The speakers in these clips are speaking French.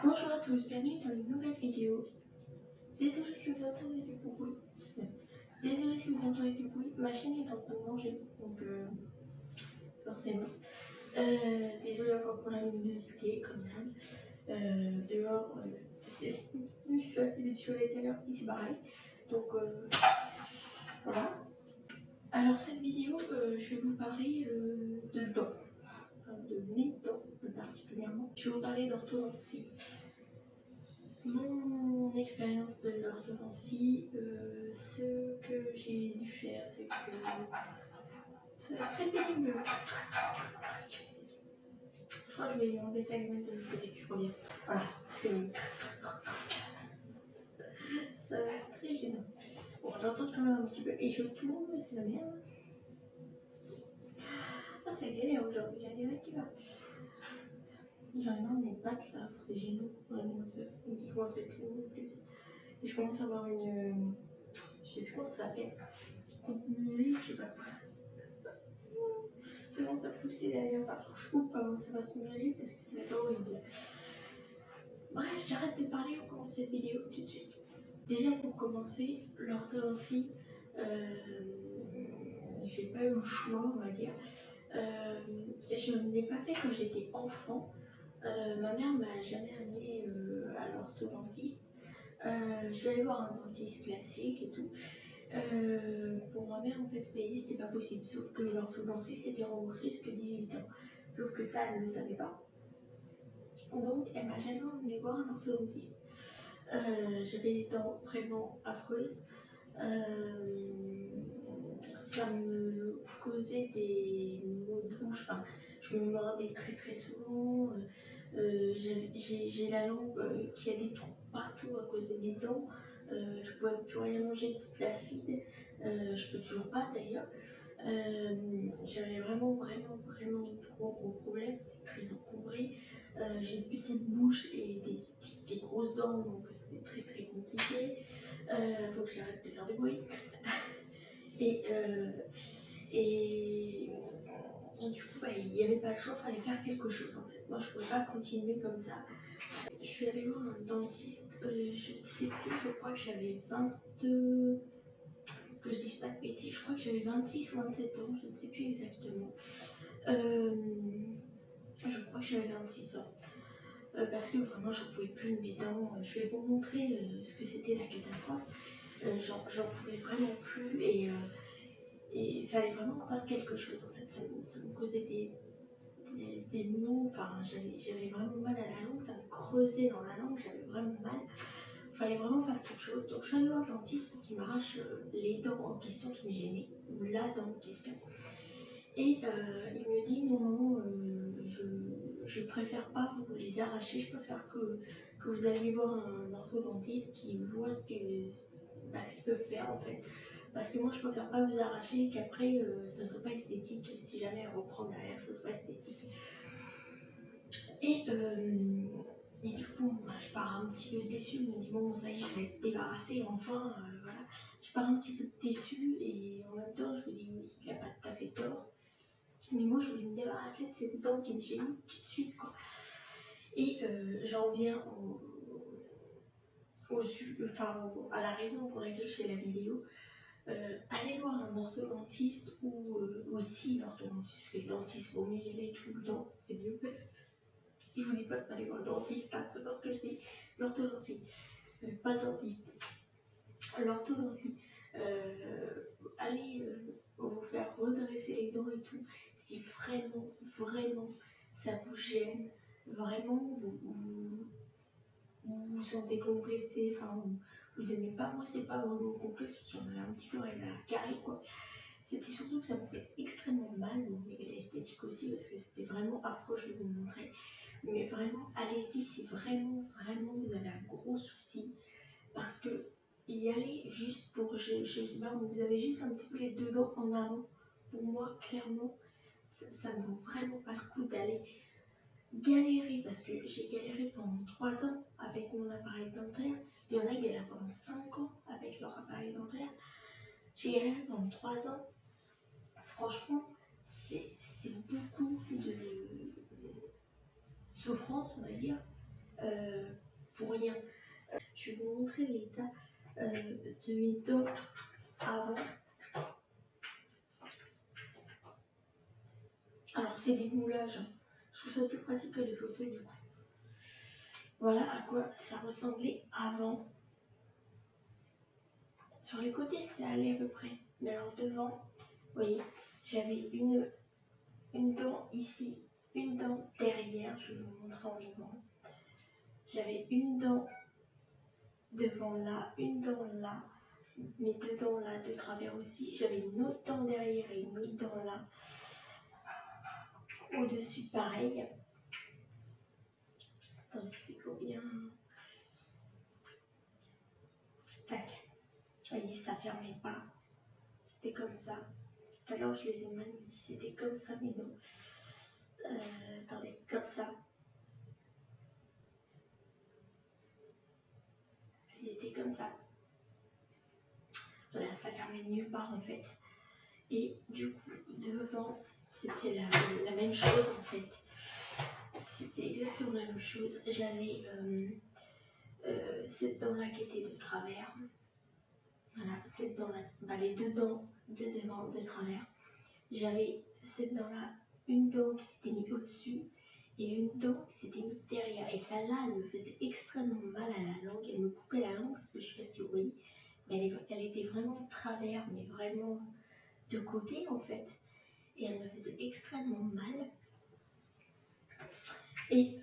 Bonjour à tous, bienvenue dans une nouvelle vidéo. Désolé si vous entendez du bruit. Désolé si vous entendez du bruit, ma chaîne est en train de manger, donc forcément. Désolé encore pour la luminosité, comme ça. Dehors, je suis appelée sur l'étagère, ici pareil. Donc voilà. Alors cette vidéo, je vais vous parler de dents, de mes dents plus particulièrement. Je vais vous parler d'orthodontie. Mon expérience de l'orthodontie, ce que j'ai dû faire, c'est que c'est très pénible. Je crois que je vais enlever ça avec de l'autre côté, je reviens. Voilà, parce que ça va être très gênant. Bon, j'entends quand même un petit peu, et je tourne, mais c'est la merde. Ah, c'est galère aujourd'hui, il y a des qui va. J'en ai marre de mes pattes là, c'est gênant. Vraiment, il commence à être long en plus. Et je commence à avoir une. Je sais plus comment ça s'appelle. Continuer, je sais pas quoi. Je commence à pousser derrière, alors je coupe avant que ça va se mêler parce que ça va être horrible. Bref, j'arrête de parler, on commence cette vidéo tout de suite. Déjà pour commencer, l'orthodontie, j'ai pas eu le choix, on va dire. Je ne l'ai pas fait quand j'étais enfant. Ma mère m'a jamais amené à l'orthodontiste. Je suis allée voir un dentiste classique et tout. Pour ma mère, en fait, payer, c'était pas possible. Sauf que l'orthodontie, c'était remboursé jusqu'à 18 ans. Sauf que ça, elle ne le savait pas. Donc, elle m'a jamais emmené voir un orthodontiste. J'avais des dents vraiment affreuses. Ça me causait des maux de bouche. Enfin, je me mordais très très souvent. J'ai la langue qui a des trous partout à cause de mes dents. Je pouvais plus rien manger toute l'acide. Je peux toujours pas d'ailleurs. J'avais vraiment gros problèmes, très encombré. J'ai une petite bouche et des grosses dents, donc c'était très très compliqué. Faut que j'arrête de faire du bruit. Et, et du coup, bah, il n'y avait pas le choix, il fallait faire quelque chose en fait. Moi, je ne pouvais pas continuer comme ça. Je suis allée voir un dentiste, je sais plus, je crois que j'avais 22, que je dise pas de bêtises, je crois que j'avais 26 ou 27 ans, je ne sais plus exactement. Je crois que j'avais 26 ans. Parce que vraiment, je ne pouvais plus de mes dents. Je vais vous montrer ce que c'était la catastrophe. J'en pouvais vraiment plus et il fallait vraiment qu'on fasse quelque chose. En fait, ça me causait des maux. Enfin, j'avais vraiment mal à la langue, ça me creusait dans la langue, j'avais vraiment mal. Il fallait vraiment faire quelque chose. Donc, je suis allée voir le dentiste pour qu'il m'arrache les dents en question qui me gênaient, ou la dent en question. Et il me dit non, je préfère pas vous les arracher, je préfère que vous alliez voir un orthodontiste qui voit ce qu'ils peuvent faire en fait. Parce que moi je préfère pas vous arracher et qu'après ça soit pas esthétique, si jamais elle reprend derrière, ça soit pas esthétique. Et du coup, moi, je pars un petit peu déçue, je me dis bon ça y est, je vais être débarrassée enfin, voilà. Je pars un petit peu déçue et en même temps je me dis oui, il a pas tout à fait tort. Mais moi, je voulais me débarrasser de cette dent qui me gêne tout de suite, quoi. Et j'en viens à la raison pour laquelle je fais la vidéo. Aller voir un orthodontiste ou aussi l'orthodontiste, parce que le dentiste, vaut mieux y aller tout le temps, c'est mieux. Je vous dis pas d'aller voir le dentiste, hein, c'est parce que je dis l'orthodontie, pas le dentiste. L'orthodontie, allez vous faire redresser les dents et tout, si vraiment ça vous gêne, vraiment vous sentez complexé, enfin vous aimez pas, moi c'est pas vraiment complexe, j'en avais un petit peu rien à carré quoi. C'était surtout que ça me fait extrêmement mal, mais l'esthétique aussi parce que c'était vraiment affreux, je vais vous montrer. Mais vraiment, allez-y si vraiment vous avez un gros souci, parce que y aller juste pour, je sais pas, vous avez juste un petit peu les deux dents en avant, pour moi clairement, ça ne vaut vraiment pas le coup d'aller galérer, parce que j'ai galéré pendant 3 ans avec mon appareil dentaire. Il y en a qui galèrent pendant 5 ans avec leur appareil dentaire. J'ai galéré pendant 3 ans. Franchement, c'est beaucoup de souffrance, on va dire, montrer l'état de mes dents avant. Alors c'est des moulages, hein. Je trouve ça plus pratique que les photos du coup. Voilà à quoi ça ressemblait avant. Sur les côtés c'était allé à peu près, mais alors devant, vous voyez, j'avais une dent ici, une dent derrière, je vais vous montrer en devant. J'avais une dent devant là, une dent là, mes deux dents là de travers aussi. J'avais une autre dent derrière et une autre dent là. Au-dessus, pareil. Attendez, c'est combien? Tac. Vous voyez, ça fermait pas. C'était comme ça. Tout à l'heure, je les ai maniés. C'était comme ça, mais non. Attendez, comme ça. C'était comme ça. Voilà, ça fermait nulle part en fait. Et du coup, devant, c'était la même chose en fait. C'était exactement la même chose. J'avais cette dent-là qui était de travers. Voilà, cette dent-là. Bah, les deux dents de devant de travers. J'avais cette dent-là, une dent qui s'était mise au-dessus et une dent qui s'était mise derrière. Et celle-là, elle me faisait extrêmement mal à la langue. Elle me coupait la langue parce que je sais pas si vous voyez. Mais elle était vraiment de travers, mais vraiment de côté en fait. Et elle me faisait extrêmement mal. Et,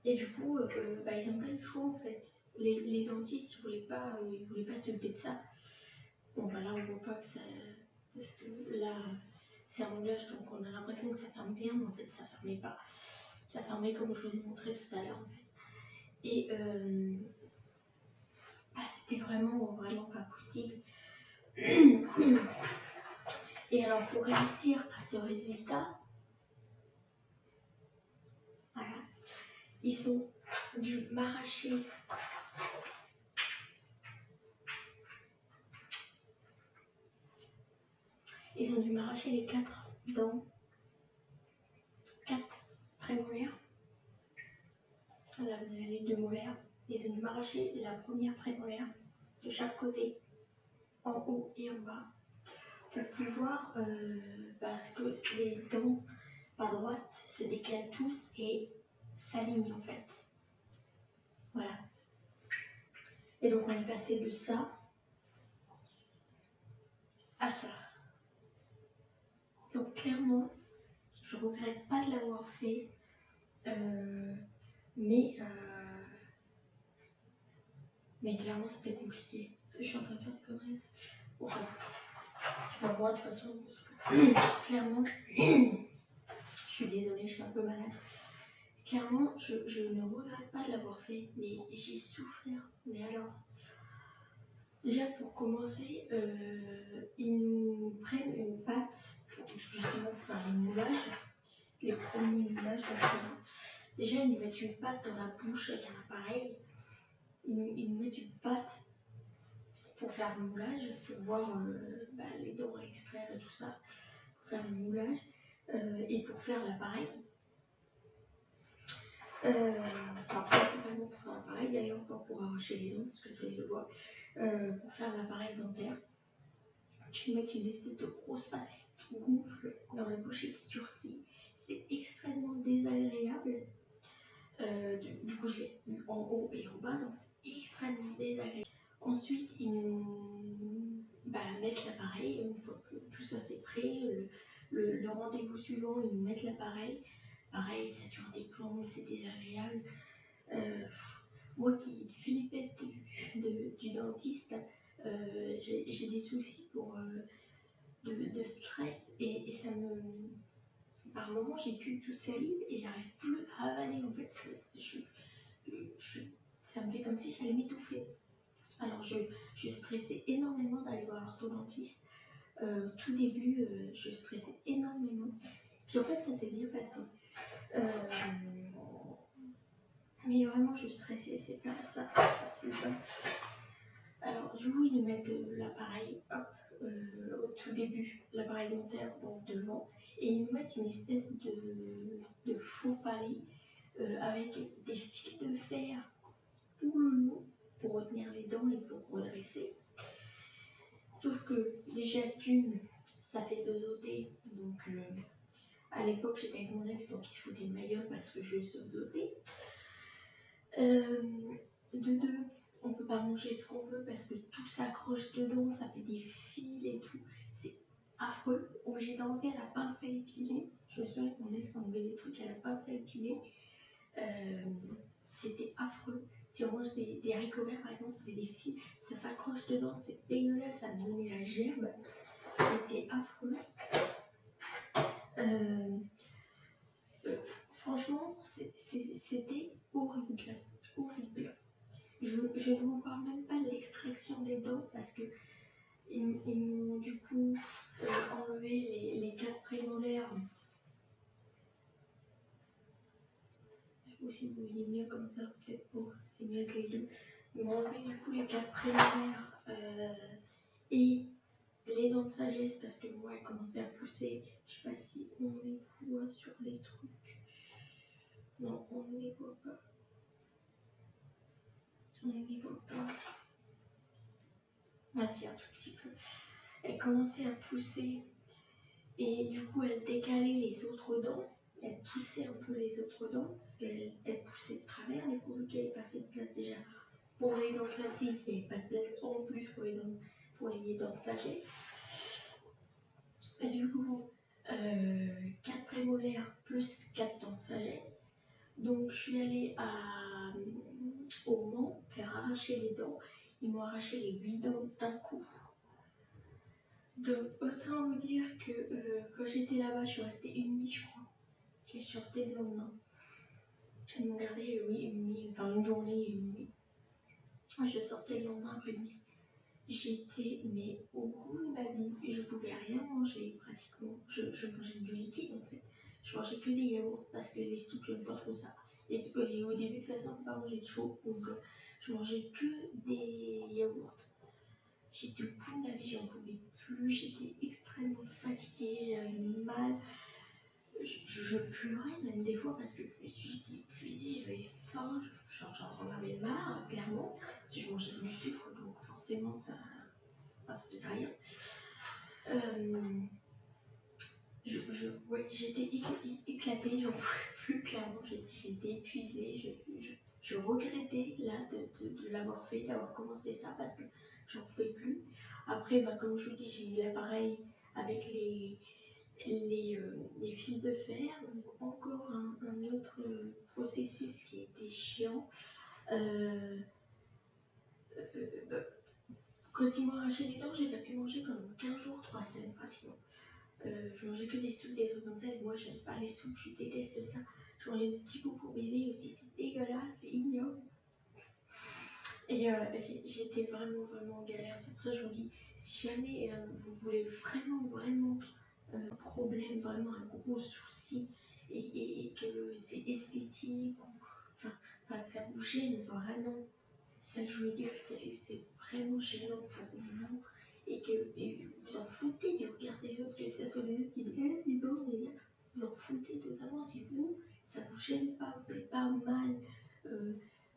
et du coup, bah, ils n'ont pas eu le choix en fait. Les dentistes, ils voulaient pas s'occuper de ça. Bon, bah là, on voit pas que ça. Parce que là, c'est un moulage, donc on a l'impression que ça ferme bien, mais en fait, ça fermait pas. Ça fermait comme je vous ai montré tout à l'heure en fait. Et bah, c'était vraiment pas possible. Et alors, pour réussir à ce résultat, voilà, ils ont dû m'arracher. Ils ont dû m'arracher les 4 dents, 4 prémolaires. Là, vous avez les 2 molaires. Ils ont dû m'arracher la première prémolaire de chaque côté, en haut et en bas, pour pouvoir, parce que les dents à droite se décalent tous et s'alignent en fait. Voilà. Et donc on est passé de ça à ça. Donc clairement, je regrette pas de l'avoir fait, mais clairement c'était compliqué. Je suis en train de faire des conneries. Enfin, c'est pas moi de toute façon. Clairement, je suis désolée, je suis un peu malade. Clairement, je ne regrette pas de l'avoir fait, mais j'ai souffert. Mais alors, déjà pour commencer, ils nous prennent une pâte, justement pour faire les moulages, les premiers moulages. Déjà, ils nous mettent une pâte dans la bouche avec un appareil. Ils nous mettent une pâte pour faire le moulage, pour voir les dents à extraire et tout ça, pour faire le moulage et pour faire l'appareil. Principalement pour faire l'appareil, d'ailleurs pas pour arracher les dents, parce que ça je le vois, pour faire l'appareil dentaire. Tu mets une espèce de grosse pâte qui gonfle dans la bouche et qui durcit. C'est extrêmement désagréable. Du coup, je l'ai eu en haut et en bas, donc c'est extrêmement désagréable. Ensuite, ils nous mettent l'appareil. Une fois que tout ça c'est prêt, le rendez-vous suivant, ils nous mettent l'appareil. Pareil, ça dure des plombs, c'est désagréable. Moi qui flippais du dentiste, j'ai des soucis de stress et ça me. Par moments, j'ai plus toute salive et j'arrive plus à avaler. En fait, ça me fait comme si j'allais m'étouffer. Alors, je stressais énormément d'aller voir l'orthodontiste. Tout début, je stressais énormément. Puis en fait, ça s'est bien passé. Mais vraiment, je stressais, c'est pas ça, c'est ça. Alors, du coup, ils nous mettent l'appareil, hop, au tout début, l'appareil dentaire, donc devant, et ils nous mettent une espèce de faux palais avec des fils de fer tout le long pour retenir les dents et pour redresser. Sauf que déjà d'une, ça fait zozoter, donc à l'époque j'étais avec mon ex, donc il se foutait de ma gueule parce que je zozotais. De deux, on peut pas manger ce qu'on veut parce que tout s'accroche dedans, ça fait des fils et tout. C'est affreux. Obligé d'enlever à la pince à épiler. Je me souviens que mon ex enlevait des trucs à la pince à épiler. C'était affreux. Si on mange des haricots verts par exemple, ça fait des fils, ça s'accroche dedans, c'est dégueulasse, ça me donnait la gerbe. C'était affreux. Franchement, c'était horrible. Horrible. Je ne vous parle même pas de l'extraction des dents parce que ils m'ont du coup enlevé les 4 prémolaires. Je sais pas si vous voyez mieux comme ça, peut-être pas, c'est mieux que les deux. Ils m'ont enlevé du coup les 4 prémolaires et les dents de sagesse parce que moi elles commençaient à pousser. Je sais pas si on les voit sur les trucs. Non, on ne les voit pas. On ne les voit pas. Ah si, un tout petit peu. Elles commençaient à pousser et du coup elles décalaient les autres dents. Elles poussaient un peu les autres dents parce qu'elles poussaient de travers. Du coup, vu qu'il n'y avait pas assez de place déjà pour les dents classiques, il n'y avait pas de place en plus pour les dents de sagesse. Et du coup, 4 prémolaires plus 4 dents de sagesse. Donc je suis allée au Mans faire arracher les dents. Ils m'ont arraché les 8 dents d'un coup. Donc autant vous dire que quand j'étais là-bas, je suis restée une nuit, je crois. Je suis sortie le lendemain. Ils m'ont gardé une nuit, enfin une journée et une nuit. Je sortais le lendemain après nuit. J'étais mais au bout de ma vie. Je pouvais rien manger pratiquement. Je mangeais du liquide en fait. Je mangeais que des yaourts parce que les soupes, j'aime pas trop ça. Et au début, de toute façon, on peut pas manger de chaud. Donc je mangeais que des yaourts. J'étais au bout de ma vie, j'en pouvais plus. J'étais extrêmement fatiguée, j'avais mal. Je pleurais même des fois parce que j'étais épuisée, j'avais faim, j'en avais marre, clairement. Si je mangeais du sucre, donc forcément ça faisait rien. Ouais, j'étais éclatée, j'en pouvais plus, clairement. J'étais épuisée, je regrettais là de l'avoir fait, d'avoir commencé ça parce que j'en pouvais plus. Après, comme je vous dis, j'ai eu l'appareil avec les fils de fer, donc encore un autre processus qui était chiant. Quand ils m'ont arraché les dents, j'ai pas pu manger pendant 15 jours, 3 semaines pratiquement. Je mangeais que des soupes, des trucs comme ça, et moi j'aime pas les soupes, je déteste ça. Je mangeais des petits pots pour bébé aussi, c'est dégueulasse, c'est ignoble. Et j'étais vraiment, vraiment en galère. C'est pour ça que je vous dis, si jamais vous voulez vraiment problème, vraiment un gros souci, et que c'est esthétique, enfin, ça vous gêne vraiment. C'est ça que je veux dire, c'est vraiment gênant pour vous, et que vous en foutez de regarder les autres, que ça soit les autres qui disent, c'est bon, vous en foutez totalement. Si vous, ça vous gêne pas, vous n'avez pas mal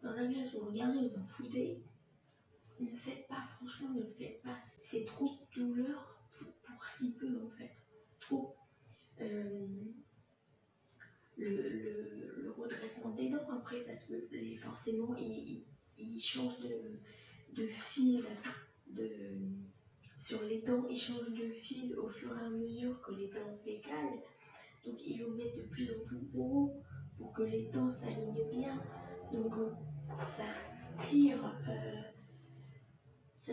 dans la glace, vous regardez, vous en foutez, ne le faites pas, franchement, ne le faites pas. C'est trop de douleur pour si peu en fait. Trop. Le redressement des dents après, parce que forcément, il change de fil sur les dents, il change de fil au fur et à mesure que les dents se décalent. Donc, ils vous mettent de plus en plus haut pour que les dents s'alignent bien. Donc, ça tire, ça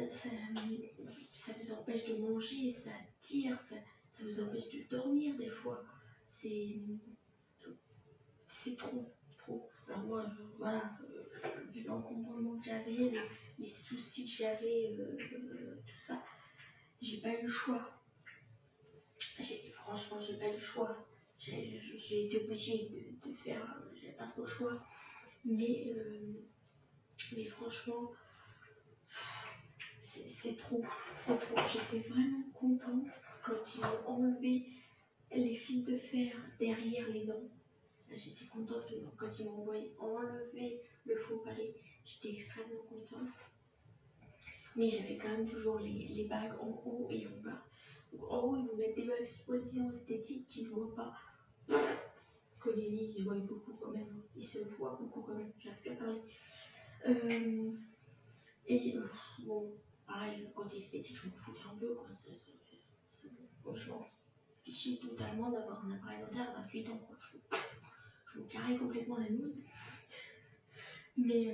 vous empêche de manger, ça tire, ça vous empêche de dormir des fois. C'est trop. Alors moi, voilà, vu l'encombrement que j'avais, les soucis que j'avais, tout ça, j'ai pas eu le choix. Franchement, j'ai pas eu le choix. J'ai été obligée de faire, j'ai pas trop le choix. Mais franchement, c'est trop. J'étais vraiment contente quand ils m'ont enlevé les fils de fer derrière les dents. j'étais contente quand ils m'ont enlevé le faux palais, j'étais extrêmement contente. Mais j'avais quand même toujours les bagues en haut et en bas. Donc en haut, ils vont mettre des bagues soi-disant esthétiques qui se voient pas. Coligny, ils se voient beaucoup quand même. Ils se voient beaucoup quand même, j'arrive plus à parler. Et bon, pareil, le côté esthétique, je m'en foutais un peu, quoi. Bon, je m'en fichais totalement d'avoir un appareil dentaire à 28 ans, quoi. Je me carrais complètement la nouille. Mais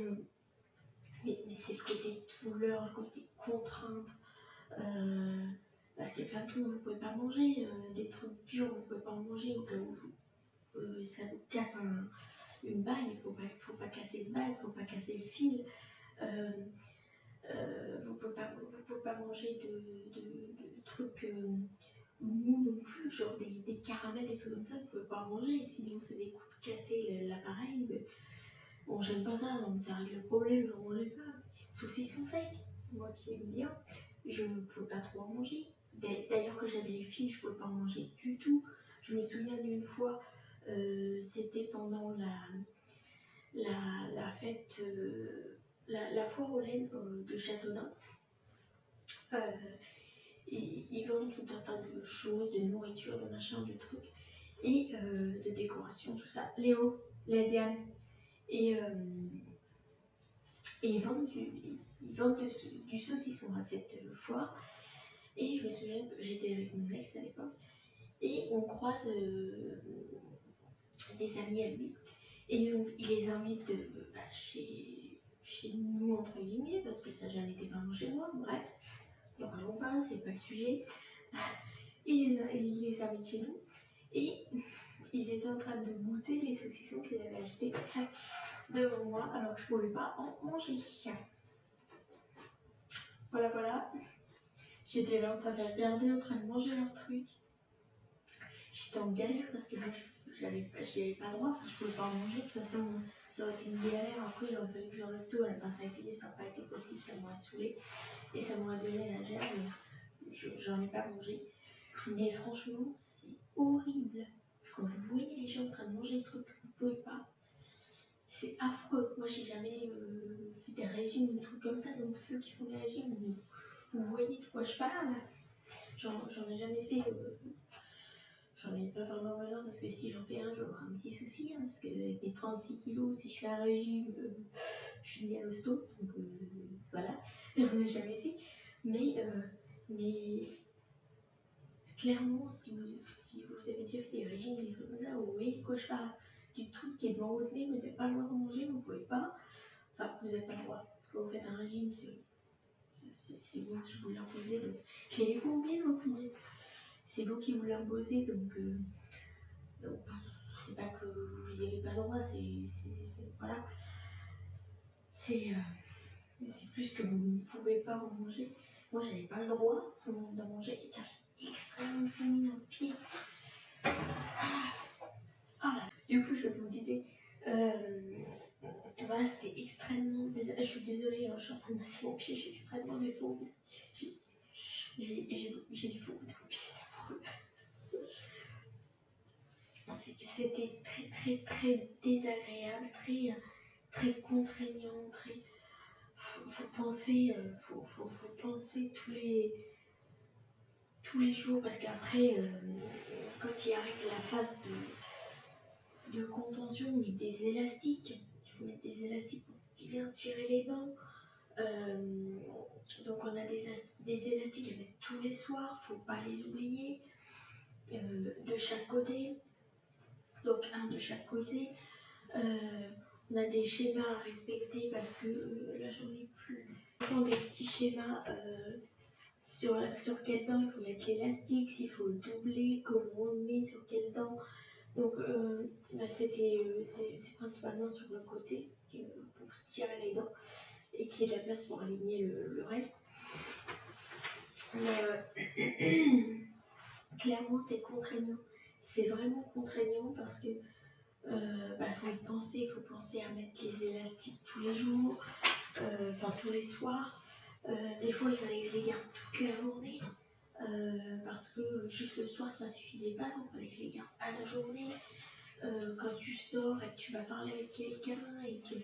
c'est le côté douleur, le côté contrainte. Parce qu'il y a plein de trucs que vous ne pouvez pas manger, des trucs durs vous ne pouvez pas en manger au cas où ça vous casse une bague, il ne faut pas casser une bague, il ne faut pas casser le fil. Vous ne pouvez pas manger de trucs mous non plus, genre des caramels, des trucs comme ça, vous ne pouvez pas en manger, sinon c'est des coups de casser l'appareil. Bon, j'aime pas ça, donc ça règle le problème, je n'en mangeais pas. Saucisson sec, moi qui aime bien, je ne pouvais pas trop en manger. D'ailleurs, que j'avais les filles, je ne pouvais pas en manger du tout. Je me souviens d'une fois, c'était pendant la fête, la foire aux laines de Châteaudun. Ils vendent tout un tas de choses, de nourriture, de machin, de trucs, et de décoration, tout ça. Léo, lesbienne. Et ils vendent du saucisson à cette foire. Et je me souviens que j'étais avec mon ex à l'époque. Et on croise des amis à lui. Et donc, il les invite chez nous, entre guillemets, parce que ça n'a jamais été vraiment chez moi. Bref, donc allons pas, c'est pas le sujet. Il les invite chez nous. Et ils étaient en train de goûter les saucissons qu'ils avaient achetés devant moi, alors que je ne pouvais pas en manger. Voilà. J'étais là en train de la regarder, en train de manger leur truc. J'étais en galère parce que moi, j'y avais pas le droit, je pouvais pas en manger. De toute façon, ça aurait été une galère. Après, il aurait fallu que je reste tôt à la pince à filer, ça n'aurait pas été possible, ça m'aurait saoulé. Et ça m'aurait donné la gerbe. J'en ai pas mangé. Mais franchement, c'est horrible. Quand vous voyez les gens en train de manger des trucs que vous pouvez pas, c'est affreux. Moi, j'ai jamais fait des régimes, des trucs comme ça. Donc, ceux qui font des régimes, vous voyez de quoi je parle. J'en ai jamais fait. J'en ai pas vraiment besoin parce que si j'en fais un, j'aurai un petit souci. Hein, parce que avec mes 36 kilos, si je fais un régime, je finis à l'hosto. Donc voilà, j'en ai jamais fait. Mais clairement, si vous avez déjà fait des régimes, des trucs comme ça, vous voyez de quoi je parle. Du truc qui est devant votre nez, vous n'avez pas le droit de manger, vous ne pouvez pas. Enfin, vous n'avez pas le droit. Quand vous faites un régime, c'est vous qui vous l'imposez. J'ai oublié d'oublier. C'est vous qui vous l'imposez, donc c'est pas que vous n'y avez pas le droit, voilà. C'est plus que vous ne pouvez pas en manger. Moi, j'avais pas le droit d'en manger. Et tiens, j'ai extrêmement saigné dans le pied. Du coup, je vous disais, voilà, c'était extrêmement désagréable. Je suis désolée, hein, je suis en train de masser mon pied, j'ai extrêmement des faux. J'ai des faux dans le pied. C'était très désagréable, très contraignant, faut penser tous les jours, parce qu'après, quand il arrive la phase de contention, on met des élastiques. Il faut mettre des élastiques pour bien tirer les dents. Donc on a des élastiques à mettre tous les soirs, faut pas les oublier, de chaque côté. Donc un de chaque côté. On a des schémas à respecter parce que là j'en ai plus. On prend des petits schémas sur quelle dent il faut mettre l'élastique, s'il faut le doubler, comment on le met, sur quelle dent. Donc c'est principalement sur le côté pour tirer les dents et qu'il y ait de la place pour aligner le reste. Mais clairement c'est contraignant. C'est vraiment contraignant parce que faut penser à mettre les élastiques tous les jours, tous les soirs. Des fois, il fallait que je les garde toute la journée, parce que juste le soir, ça suffisait pas, donc il fallait que je les garde à la journée. quand tu sors et que tu vas parler avec quelqu'un et que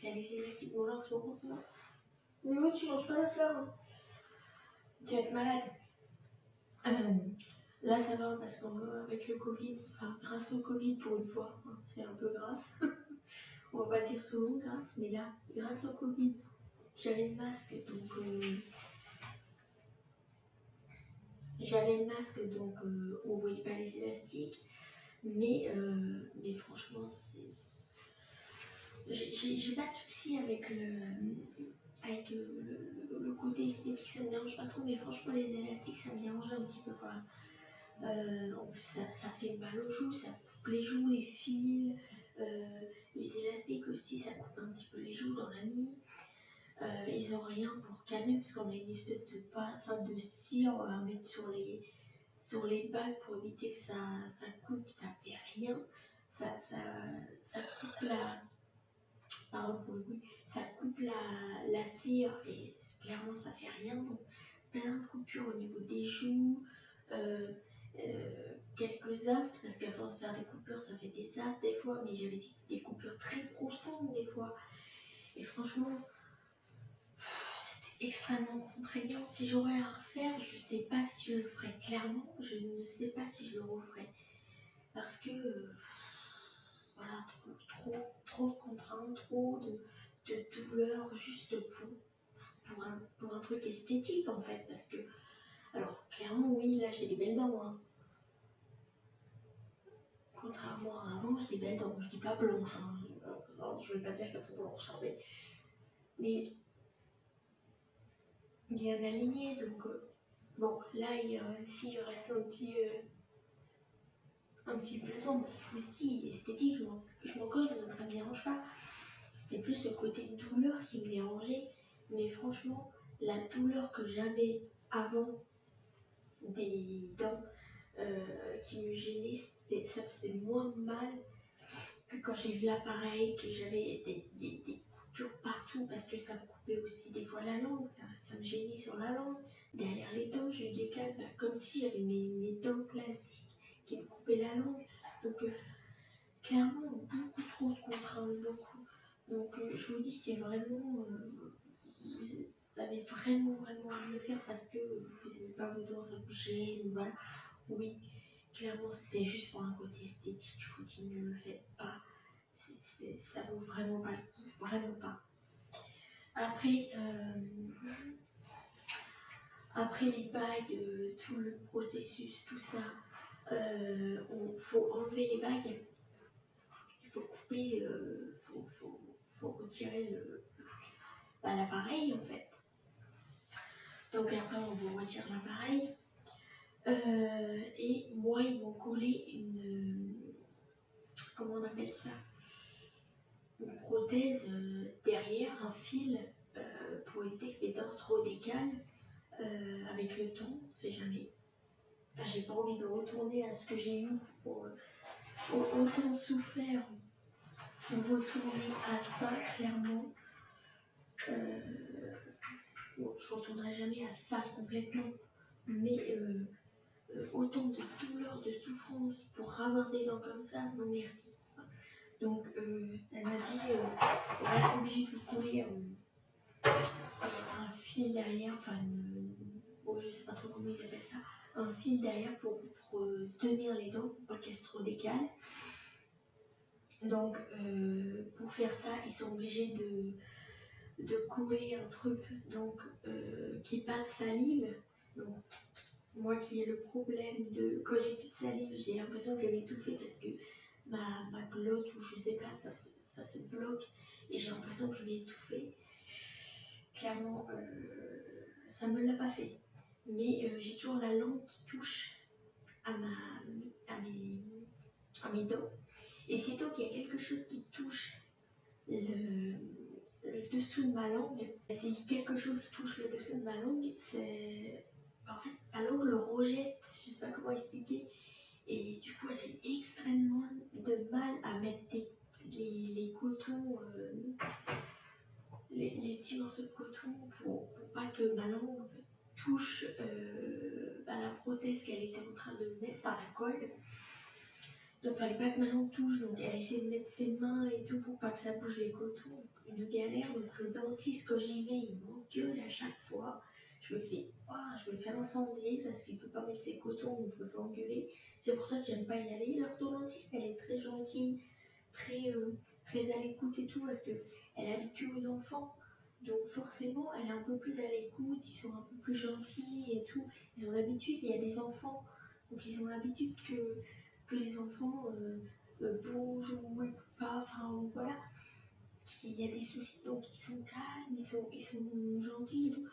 ça a les élastiques. Bon, là, en ce moment, ça va. Mais moi, tu manges pas la fleur, hein. Tu vas être malade. Là, ça va parce qu'avec le Covid, enfin, grâce au Covid pour une fois, hein, c'est un peu grâce. On va pas dire souvent grâce, mais là, grâce au Covid, j'avais le masque, donc on voyait pas les élastiques. Mais franchement, j'ai pas de souci avec le côté esthétique, ça me dérange pas trop, mais franchement, les élastiques, ça me dérange un petit peu quand même. En plus, ça fait mal aux joues, ça coupe les joues, les fils. Les élastiques aussi, ça coupe un petit peu les joues dans la nuit. Ils ont rien pour calmer, parce qu'on a une espèce de pâte, enfin de cire à mettre sur les bagues pour éviter que ça coupe, ça fait rien. Ça coupe pardon pour le bruit, ça coupe la cire et clairement ça fait rien. Donc plein de coupures au niveau des joues, quelques aftes, parce qu'avant de faire des coupures, ça fait des aftes des fois, mais j'avais des coupures très profondes des fois. Et franchement, c'était extrêmement contraignant. Si j'aurais à refaire, je sais pas si je le ferais. Clairement, je ne sais pas si je le referais. Parce que, voilà, trop de contraintes, trop de douleurs juste pour un truc esthétique en fait. Parce que, alors, clairement, oui, là j'ai des belles dents, hein. Contrairement à avant, j'ai des belles dents. Je dis pas blanches, hein. Non, je vais pas dire qu'elles sont blanches, hein, mais il y en a aligné, donc bon, là, ici, il reste un petit peu sombre. Je vous dis, esthétique, je m'en cause, donc ça me dérange pas. C'était plus le côté douleur qui me dérangeait. Mais franchement, la douleur que j'avais avant des dents qui me gênaient, ça faisait moins mal que quand j'ai vu l'appareil, que j'avais des coupures partout parce que ça me coupait aussi des fois la langue, ça me gênait sur la langue. Derrière les dents, j'ai eu des cas comme si j'avais mes dents classiques qui me coupaient la langue. Donc, clairement, beaucoup trop de contraintes, beaucoup. Donc, je vous dis, c'est vraiment. Vous avez vraiment à le faire parce que vous n'avez pas besoin de bouger. Voilà. Oui, clairement, c'est juste pour un côté esthétique. Je vous dis, ne le faites pas. Ça vaut vraiment pas le coup, vraiment pas. Après, après les bagues, tout le processus, tout ça, faut enlever les bagues, il faut couper, faut retirer l'appareil en fait. Donc après on vous retire l'appareil. Et moi ils m'ont collé comment on appelle ça? Une prothèse derrière, un fil pour éviter que les dents se redécalent avec le temps, on sait jamais. J'ai pas envie de retourner à ce que j'ai eu pour autant souffert pour retourner à ça, clairement. Bon, je retournerai jamais à ça complètement, mais autant de douleur, de souffrance pour avoir des dents comme ça, non merci. Donc elle m'a dit, on va être obligé de vous coller un fil derrière, enfin, bon, je sais pas trop comment ils appellent ça, un fil derrière pour tenir les dents, pour pas qu'elles se redécalent. Donc, pour faire ça, ils sont obligés de couler un truc donc, qui n'est pas de salive. Donc, moi qui ai le problème de quand j'ai plus de salive, j'ai l'impression que je vais m'étouffer parce que ma glotte ou je sais pas, ça se bloque et j'ai l'impression que je vais étouffer. Clairement, ça me l'a pas fait. Mais j'ai toujours la langue qui touche à mes dents. Et sitôt qu'il y a quelque chose qui touche le dessous de ma langue, si quelque chose touche le dessous de ma langue, c'est. En fait, ma langue le rejette, je sais pas comment expliquer. Et du coup, elle a extrêmement de mal à mettre les cotons, les petits morceaux de coton pour pas que ma langue touche la prothèse qu'elle était en train de mettre par la colle. Donc fallait pas que Manon touche, donc elle essaie de mettre ses mains et tout pour pas que ça bouge les cotons. Une galère, donc le dentiste quand j'y vais, il m'engueule à chaque fois. Je me fais incendier parce qu'il peut pas mettre ses cotons, donc je me fais engueuler. C'est pour ça que j'aime pas y aller. L'orthodontiste, elle est très gentille, très à l'écoute et tout, parce qu'elle habitue aux enfants. Donc forcément, elle est un peu plus à l'écoute, ils sont un peu plus gentils et tout. Ils ont l'habitude, il y a des enfants, donc ils ont l'habitude que les enfants bougent ou écoutent pas, enfin voilà, qu'il y a des soucis, donc ils sont calmes, ils sont gentils et tout.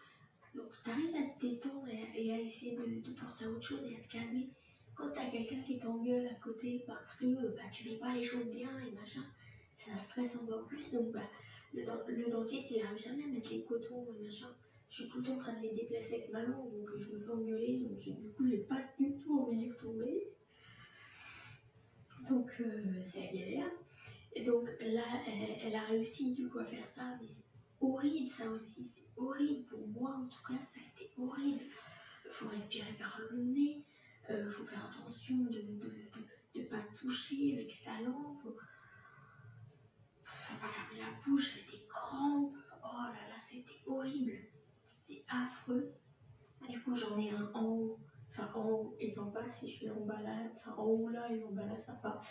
Donc t'arrives à te détendre et à essayer de penser à autre chose et à te calmer. Quand t'as quelqu'un qui t'engueule à côté parce que tu fais pas les choses bien et machin, ça stresse encore plus. Donc le dentiste il arrive jamais à mettre les cotons et machin. Je suis tout le temps en train de les déplacer avec ma langue, donc je me fais engueuler, donc du coup j'ai pas du tout envie d'y retourner. Donc c'est la galère. Et donc là, elle a réussi du coup à faire ça, mais c'est horrible ça aussi, c'est horrible pour moi en tout cas, ça a été horrible. Il faut respirer par le nez, faut faire attention de ne pas toucher avec sa langue, faut pas fermer la bouche avec des crampes. Oh là là, c'était horrible, c'est affreux. Du coup, j'en ai un en haut, enfin en haut et en bas, si je fais en bas là, enfin en haut là et en bas là, ça part.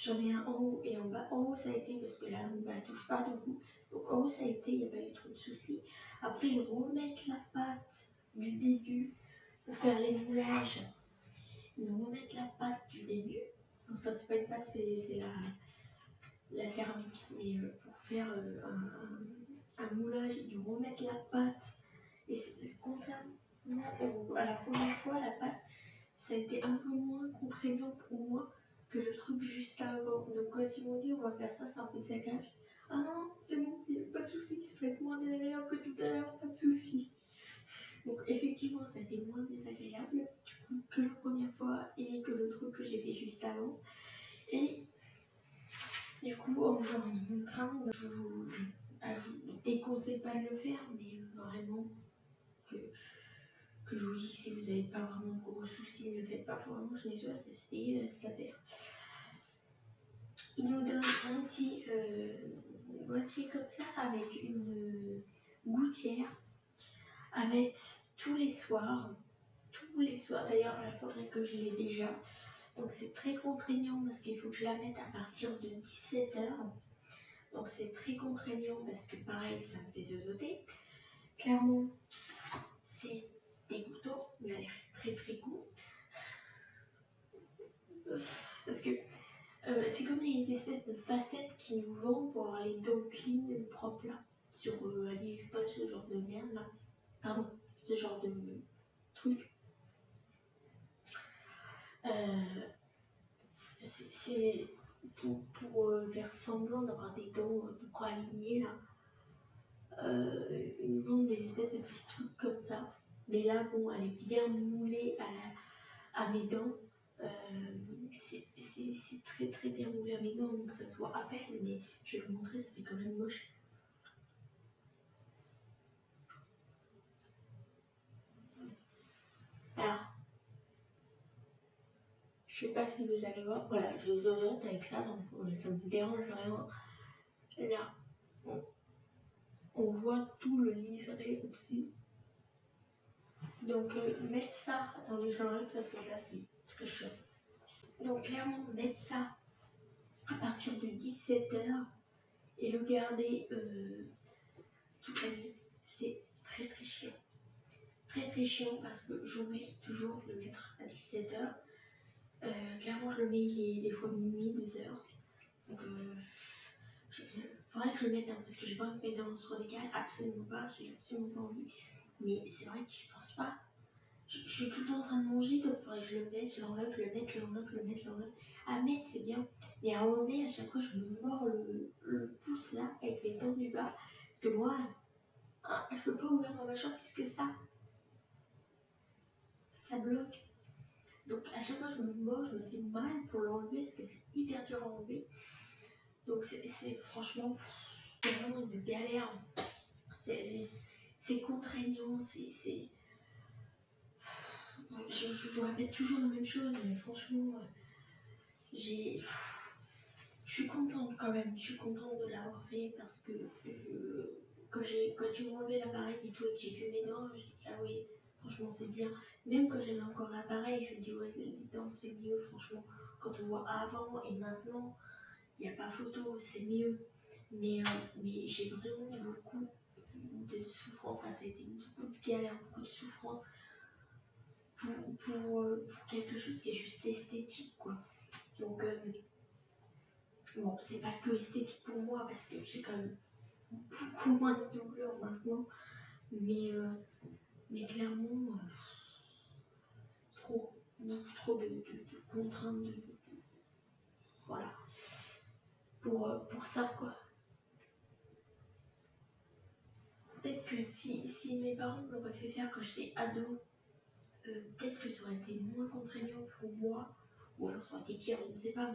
J'en ai un en haut et en bas. En haut, ça a été parce que la langue ne touche pas beaucoup. Donc en haut, ça a été, il n'y a pas eu trop de soucis. Après, remettre la pâte du début pour faire les moulages. Ils remettre la pâte du début. Donc ça, c'est pas une pâte, c'est la céramique. Mais pour faire un moulage, ils remettre la pâte. Et c'est contrairement à la première fois, la pâte, ça a été un peu moins contraignant pour moi que le truc juste avant. Donc quand ils m'ont dit on va faire ça, c'est un peu de saccage. Ah non, c'est bon, pas de soucis, ça va être moins désagréable que tout à l'heure, pas de soucis. Donc effectivement, ça a été moins désagréable du coup, que la première fois et que le truc que j'ai fait juste avant. Et du coup, en train, je vous déconseille pas de le faire, mais vraiment que je vous dis, si vous n'avez pas vraiment de gros soucis, ne le faites pas. Faut vraiment que je nettoie, c'est à faire. Il nous donne un petit boîtier comme ça avec une gouttière à mettre tous les soirs. Tous les soirs, d'ailleurs, il faudrait que je l'ai déjà. Donc c'est très contraignant parce qu'il faut que je la mette à partir de 17h. Donc c'est très contraignant parce que pareil, ça me fait zozoter. Clairement, c'est dégoûtant, vous allez très très court. Parce que c'est comme les espèces de facettes qui nous vendent pour avoir les dents clean, propres là, sur AliExpress, ce genre de merde là. Pardon, ce genre de truc. Euh, c'est pour faire semblant d'avoir des dents pour aligner là. Ils vendent des espèces de petits trucs comme ça. Mais là, bon, elle est bien moulée à mes dents. C'est très très bien moulé à mes dents, donc ça se voit à peine, mais je vais vous montrer, ça fait quand même moche. Alors, je sais pas si vous allez voir, voilà, je vous oriente avec ça, donc ça me dérange vraiment. Là, on voit tout le livret aussi. Donc, mettre ça, attendez, j'enlève parce que là, c'est très chaud. Donc, clairement, mettre ça à partir de 17h et le garder toute la nuit, c'est très très chiant. Très très chiant parce que j'oublie toujours de le mettre à 17h. Clairement, je le mets des fois minuit, 2h. Donc, faudrait que je le mette, hein, parce que j'ai pas envie de mettre dans le décal, absolument pas, j'ai absolument pas envie. Mais c'est vrai que j'y pense pas. Je suis tout le temps en train de manger, donc faudrait que je le mette, je l'enlève, je le mette, je l'enlève, je le mette, je l'enlève. À mettre, c'est bien. Mais à enlever, à chaque fois, je me mords le pouce là, avec les dents du bas. Parce que moi, je peux pas ouvrir ma mâchoire plus que ça bloque. Donc à chaque fois que je me mords, je me fais mal pour l'enlever, parce que c'est hyper dur à enlever. Donc c'est franchement, c'est vraiment une galère. C'est contraignant, je vous répète toujours la même chose, mais franchement, j'ai, je suis contente quand même, je suis contente de l'avoir fait parce que quand ils m'ont enlevé l'appareil et tout et que j'ai vu mes dents, je dis ah oui, franchement c'est bien. Même quand j'avais encore l'appareil, je me dis ouais, les dents c'est mieux, franchement. Quand on voit avant et maintenant, il n'y a pas photo, c'est mieux. Mais j'ai vraiment beaucoup de souffrance, enfin ça a été beaucoup de galère, beaucoup de souffrance pour quelque chose qui est juste esthétique quoi. Donc bon, c'est pas que esthétique pour moi parce que j'ai quand même beaucoup moins de douleur maintenant, mais, clairement, trop, beaucoup trop de contraintes, voilà, pour ça quoi. Peut-être que si mes parents me l'auraient fait faire quand j'étais ado, peut-être que ça aurait été moins contraignant pour moi, ou alors ça aurait été pire, je ne sais pas,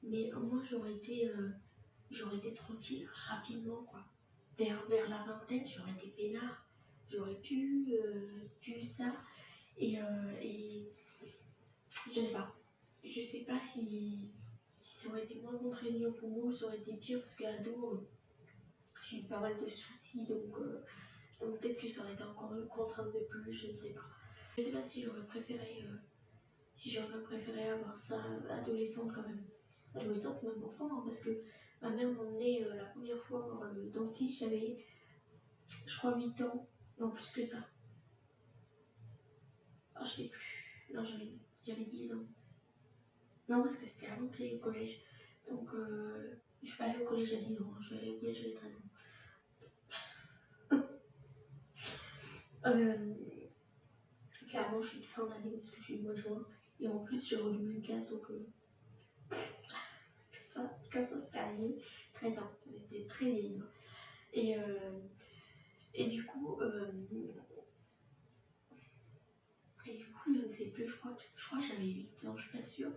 mais moi j'aurais été tranquille rapidement quoi. Vers la vingtaine, j'aurais été peinard, j'aurais pu ça, et je sais pas si ça aurait été moins contraignant pour moi ou ça aurait été pire parce qu'à ado, j'ai eu pas mal de soucis, donc peut-être que ça aurait été encore une contrainte de plus, je ne sais pas. Je sais pas si j'aurais préféré avoir ça adolescente quand même. Adolescente ou même enfant, hein, parce que ma mère m'a emmenée la première fois voir le dentiste, j'avais, je crois, 8 ans, non plus que ça. Ah, je sais plus. Non, j'avais 10 ans. Non, parce que c'était avant que j'aille au collège. Donc, je suis pas allée au collège à 10 ans, hein, je suis allée au collège à 13 ans. Euh, clairement, je suis de fin d'année parce que je suis au mois de juin. Et en plus, j'ai redoublé une classe, donc ça, comme ça, c'était arrivé. 13 ans, j'étais très vieille. Et, et du coup, je ne sais plus, je crois que j'avais 8 ans, je suis pas sûre.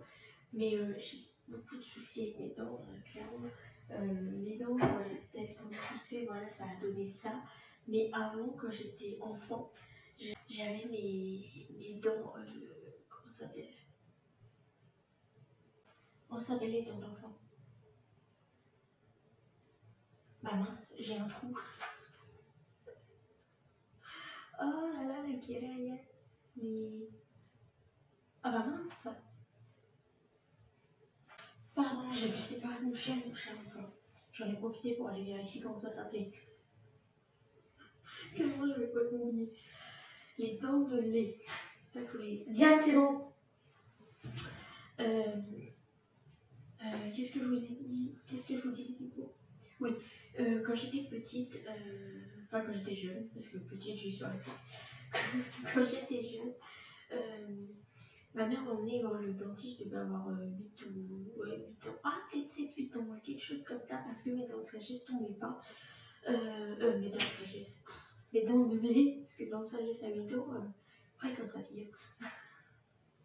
Mais j'ai beaucoup de soucis avec mes dents, clairement. Mes dents, elles sont poussées, voilà, ça a donné ça. Mais avant, quand j'étais enfant, j'avais mes dents, comment ça s'appelle? On s'appelle les dents d'enfant. Bah mince, j'ai un trou. Oh là là, la guélaille. Mais... Ah bah mince. Pardon, j'ai dû séparer mon chien et mon chat encore. J'en ai profité pour aller vérifier comment ça s'appelait. Clairement, je vais pas oublier. Les dents de lait. Ça, faut les... Diane, c'est bon. Euh, qu'est-ce que je vous ai dit? Qu'est-ce que je vous disais du coup? Oui, quand j'étais petite, enfin quand j'étais jeune, parce que petite j'y suis restée. Quand j'étais jeune, ma mère m'a emmenée voir le dentiste, je devais avoir 8 ou ouais, 8 ans. Ah, peut-être 7, 8 ans, ouais, quelque chose comme ça, parce que mes dents de sagesse tombaient pas. Mes dents de sagesse, mes dents de lait, parce que dents de sagesse à 8 ans, après quand ça vient.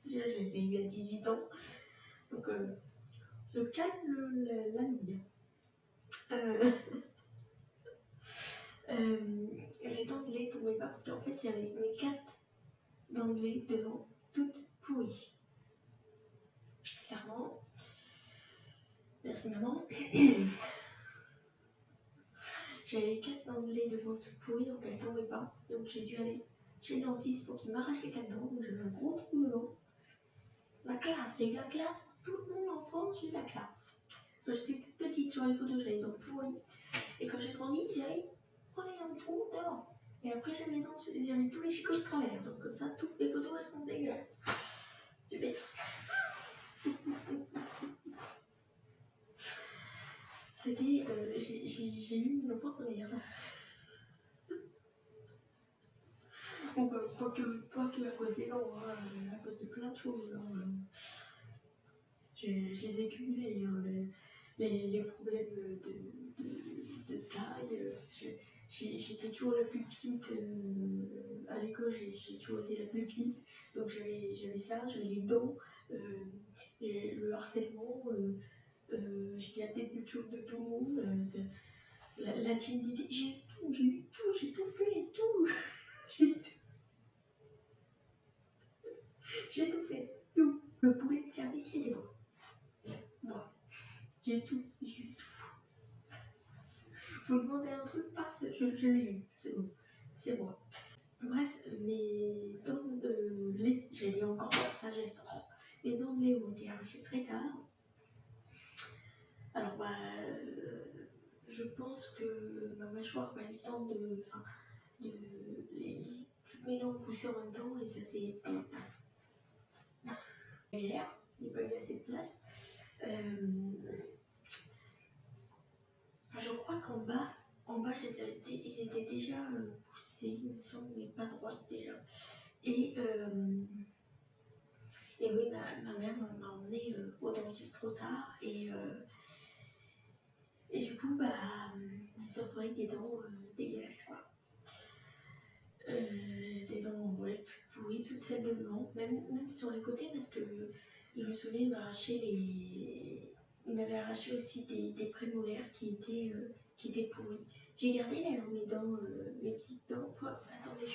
Déjà, je les ai eu à 18 ans, donc se calme la mine. Euh, les dents de lait tombaient pas parce qu'en fait il y avait mes 4 dents de lait devant, toutes pourries. Clairement, merci maman. J'avais 4 dents de lait devant toutes pourries donc elles tombaient pas. Donc j'ai dû aller chez le dentiste pour qu'il m'arrache les 4 dents. Donc j'avais un gros trou devant. La classe, j'ai eu la classe. Tout mon enfance, j'ai eu la classe. Quand j'étais toute petite sur les photos, j'avais les dents pourries. Et quand j'ai grandi, j'avais un trou devant. Et après, j'avais tous les chicots de travers. Donc, comme ça, toutes les photos, elles sont dégueulasses. Super. C'était. J'ai eu une enfance de merde. Donc, pas que à cause des dents, hein, à cause de plein de choses. Hein. Je les ai cumulés, hein, les problèmes de taille. J'étais toujours la plus petite à l'école, j'ai toujours été la plus petite. Donc j'avais ça, j'avais les dents, et le harcèlement, j'étais la tête du tour de tout le monde, la timidité. J'ai tout fait, tout. J'ai j'ai tout fait, tout. Le poulet de service, c'est des dents. J'ai tout. Vous demandez un truc, parce que je l'ai eu. C'est bon. C'est moi. Bref, mes dents de lait, j'ai dit encore ça, j'ai mes dents de lait ont été arrachées très tard. Alors, je pense que ma mâchoire m'a eu le temps toutes mes dents pousser en même temps et ça s'est galère, il n'y a pas eu assez de place. Je crois en bas, ils étaient déjà poussés, il me semble, mais pas droits déjà. Et oui, ma mère m'a emmenée au dentiste trop tard et du coup, je me suis retrouvée avec des dents dégueulasses, quoi. Des dents, ouais, toutes pourries, toutes celles de devant, même sur les côtés, parce que je me souviens, il m'avait arraché aussi des prémolaires qui étaient pourris. J'ai gardé mes dents, mes petites dents. Oh, attendez,